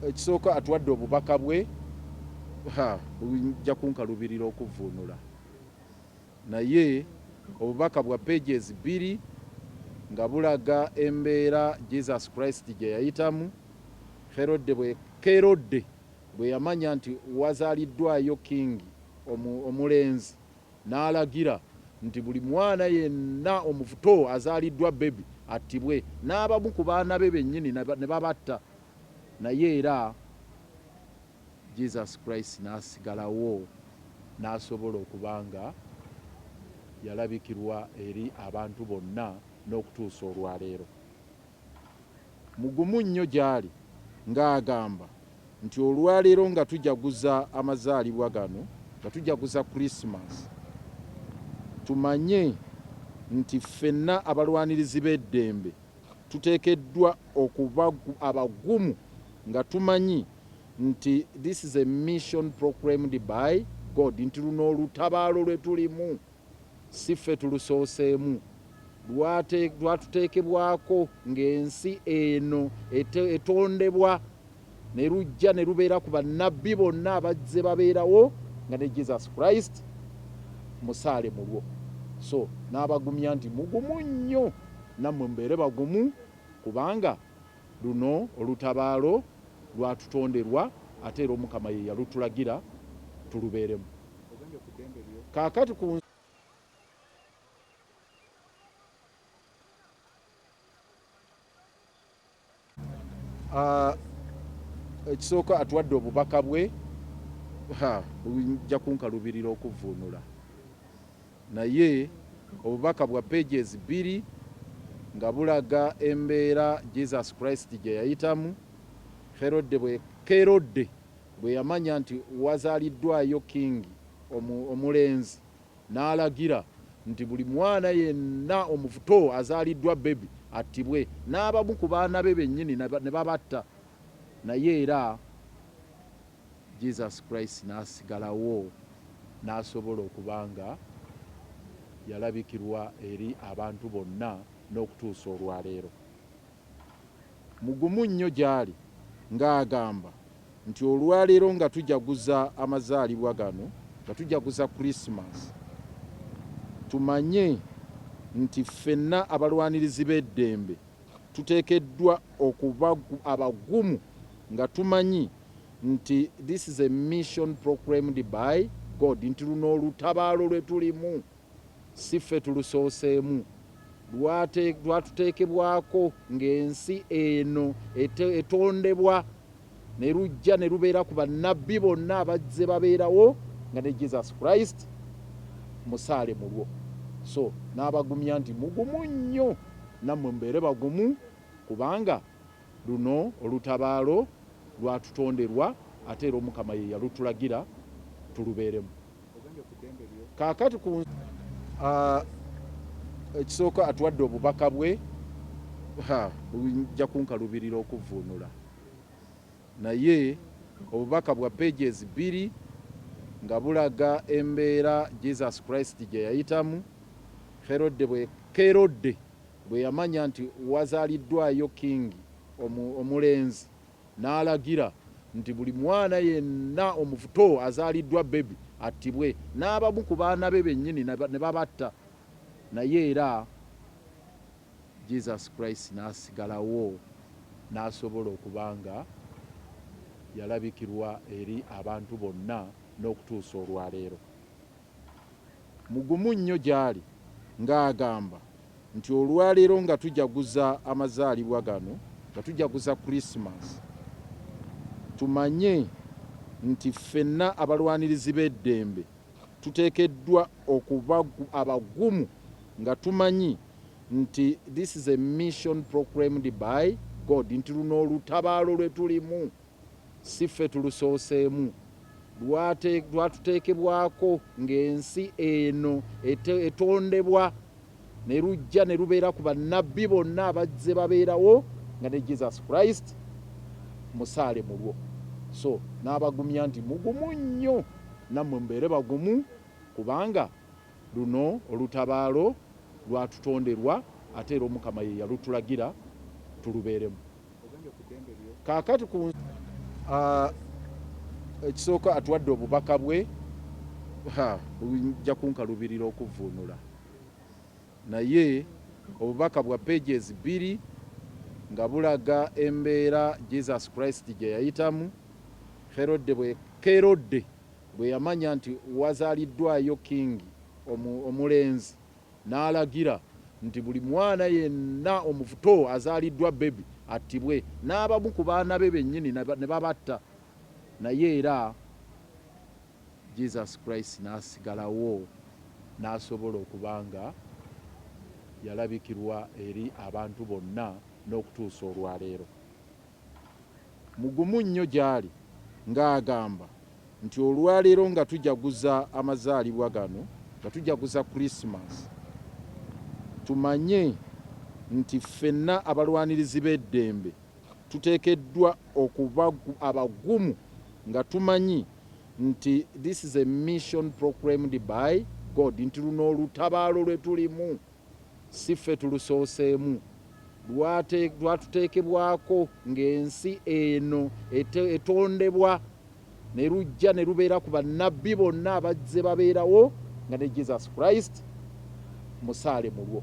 Ekisooka atuwadde obubaka bwe bujja kunkalubirira okuvvuunula, naye obubaka bwa pages 2 nga bulaga embeera Jesus Christ gye yayitamu. Kerode bwe yamanya nti wazaaliddwayo kingi omulenzi, n'alagira nti buli mwana yenna omufuto azaaliddwa bebi attibwe, n'abamu ku baana be bennyini ne babatta, naye era Jesus Christ n'asigalawo n'asobola okubanga yalabikirwa eri abantu bonna n'okutuusa olwaleero. Mugumu nnyo gy'ali ng'agamba nti olwaleero nga tujaguza amazaalibwa gano, nga tujaguza Christmas, tumanye nti ffenna abalwanirizi b'eddembe tuteekeddwa okuba abagumu nga tumanyi nti this is a mission proclaimed by God, nti luno olutabaalo lwe tulimu si ffe tulusooseemu, lwatuteekebwako ng'ensi eno etondebwa ne lujja ne lubeera ku bannabbi bonna abazze babeerawo nga ne Jesus Christ musaale mulwo. So n'abagumya nti mugumu nnyo, nammwe mbeere bagumu, kubanga luno olutabaalo lwatutonderwa ate era Omukama ye yalutulagira tulubeeremu. Kaakati ku ekisooka atuwadde obubaka bwe bujja kunkalubirira okuvvuunula, naye obubaka bwa pages 2 nga bulaga embeera Jesus Christ gye yayitamu. Kerode bwe yamanya nti wazaaliddwayo kingi omulenzi, n'alagira nti buli mwana yenna omufuto azaaliddwa bebi attibwe, n'abamu ku baana be bennyini ne babatta, naye era Jesus Christ n'asigalawo n'asobola okubanga yalabikirwa eri abantu bonna n'okutuusa olwaleero. Mugumu nnyo gy'ali ng'agamba nti olwaleero nga tujaguza amazaalibwa gano, nga tujaguza Christmas, tumanye nti ffenna abalwanirizi b'eddembe tuteekeddwa okuba abagumu nga tumanyi nti this is a mission proclaimed by God, nti luno olutabaalo lwe tulimu si ffe tulusooseemu, lwatuteekebwako ng'ensi eno etondebwa ne lujja ne lubeera ku bannabbi bonna abazze babeerawo nga ne Jesus Christ musaale mulwo. So n'abagumya nti mugumu nnyo, nammwe mbeere bagumu, kubanga luno olutabaalo lwatutonderwa ate era Omukama ye yalutulagira tulubeeremu. Kaakati ku ekisooka atuwadde obubaka bwe bujja kunkalubirira okuvvuunula, naye obubaka bwa pages 2 nga bulaga embeera Jesus Christ gye yayitamu. Kerode bwe yamanya nti wazaaliddwayo kingi omulenzi, n'alagira nti buli mwana yenna omufuto azaaliddwa bebi attibwe, n'abamu ku baana be bennyini ne babatta, naye era Jesus Christ n'asigalawo n'asobola okubanga yalabikirwa eri abantu bonna n'okutuusa olwaleero. Mugumu nnyo gy'ali ng'agamba nti olwaleero nga tujaguza amazaalibwa gano, nga tujaguza Christmas, tumanye nti ffenna abalwanirizi b'eddembe tuteekeddwa okuba abagumu nga tumanyi nti this is a mission proclaimed by God, nti luno olutabaalo lwe tulimu si ffe tulusooseemu, lwatuteekebwako ng'ensi eno etondebwa ne lujja ne lubeera ku bannabbi bonna abazze babeerawo nga ne Jesus Christ musaale mulwo. So n'abagumya nti mugumu nnyo, nammwe mbeere bagumu, kubanga luno olutabaalo lwatutonderwa ate era Omukama ye yalutulagira tulubeeremu. kaakati ku ekisooka atuwadde obubaka bwe ojja kunkalubirira okuvvuunula naye obubaka bwa pages 2 nga bulaga embeera Jesus Christ gye yayitamu. Herode bwe yamanya nti wazaaliddwayo kingi omulenzi n'alagira nti buli mwana yenna omufuto azaaliddwa bebi attibwe, n'abamu ku baana be bennyini ne babatta, naye era Jesus Christ n'asigalawo n'asobola okubanga yalabikirwa eri abantu bonna n'okutuusa olwaleero. Mugumu nnyo gy'ali ng'agamba nti olwaleero nga tujaguza amazaalibwa gano, nga tujaguza Christmas, tumanye nti ffenna abalwanirizi b'eddembe tuteekeddwa okuba abagumu nga tumanyi nti this is a mission proclaimed by God, nti luno olutabaalo lwe tulimu si ffe tulusooseemu, lwatuteekebwako ng'ensi eno etondebwa ne lujja ne lubeera ku bannabbi bonna abazze babeerawo nga ne Jesus Christ musaale mulwo.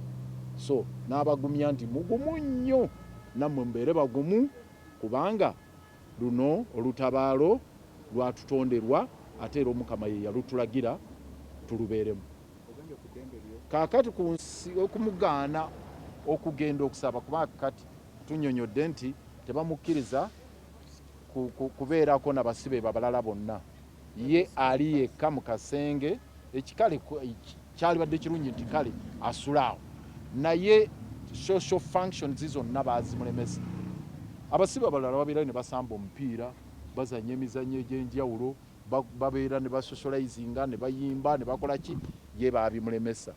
So n'abagumya nti mugumu nnyo, nammwe mbeere bagumu kubanga luno olutabaalo lwatutonderwa ate era Omukama ye yalutulagira tulubeeremu. Kaakati ku nsi okumugaana okugenda okusaba, kuba kati tunnyonnyodde nti tebamukkiriza kubeerako n'abasibe babalala bonna, ye ali yekka mu kasenge ekikale kyalibadde kirungi nti kale asulaawo, naye social functions zonna baazimulemesa. Abasibe abalala babeera ne basamba omupiira, bazanya emizannyo egy'enjawulo, babeera ne basocializinga, ne bayimba, ne bakola ki, ye baabimulemesa.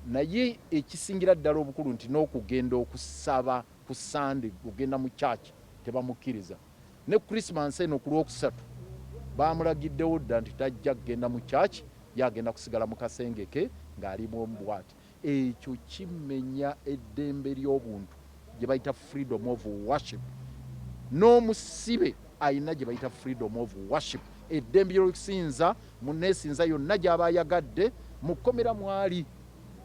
Naye ekisingira ddala obukulu nti n'okugenda okusaba ku Sande, kugenda mu church tebamukkiriza. Ne Christmas eno ku Lwokusatu baamulagiddewo dda nti tajja kugenda mu church, yagenda kusigala mu kasenge ke ng'alimu omubwati. Ekyo kimenya eddembe ly'obuntu gye bayita freedom of worship. N'omusibe ayina gye bayita freedom of worship, eddembe ly'okusinza munneesinza yonna gy'aba ayagadde mu kkomera mwali.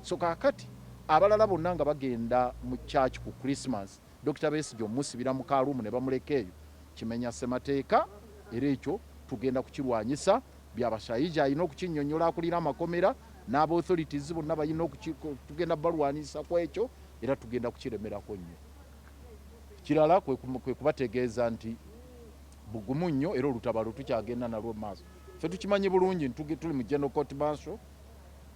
So kaakati abalala bonna nga bagenda mu church ku Christmas, Dr. Besigye omusibira mu kaaluumu ne bamuleka eyo, kimenya ssemateeka, era ekyo tugenda kukirwanyisa. Byabashayija alina okukinnyonnyola akulira amakomera n'aba authorities bonna balina tugenda balwanyisa ku ekyo, era tugenda kukiremerako nnyo. Kirala kwe kubategeeza nti bugumu nnyo era olutabaalo tukyagenda nalwo maaso. Ffe tukimanyi bulungi nti tuli mu General Court Martial,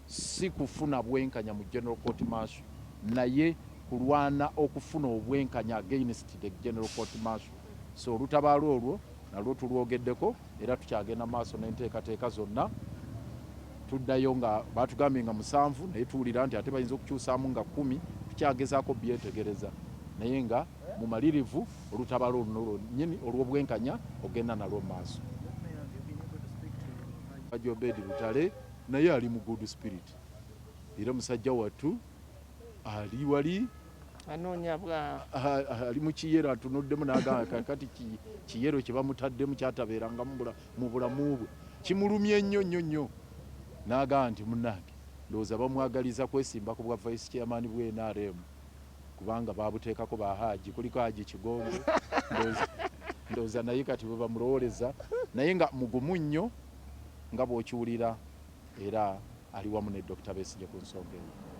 si kufuna bwenkanya mu General Court Martial, naye kulwana okufuna obwenkanya against the General Court Martial. So olutabaalo olwo nalwo tulwogeddeko era tukyagenda maaso n'enteekateeka zonna. Tuddayo nga baatugambye nga 7 naye tuwulira nti ate bayinza okukyusaamu nga 10, tukyagezaako byetegereza, naye nga mumalirivu olutabaalo luno lwennyini olw'obwenkanya ogenda nalwo maaso. Obedi Lutale naye ali mu good spirit, era musajja wattu ali wali anoonya bwa ali mu kiyero, atunuddemu n'agamba kati kiyero kye bamutaddemu kyatabeeranga mu bulamu bwe kimulumye nnyo, n'agamba nti munnange ndowooza bamwagaliza kwesimba ku bwa vice chairman bwe NRM kubanga babuteekako bahaaji, kuliko Haji Kigongo ndowooza naye kati bwe bamulowoleza, naye nga mugumu nnyo nga bw'okiwulira, era ali wamu ne Dr. Besigye ku nsonga eyo.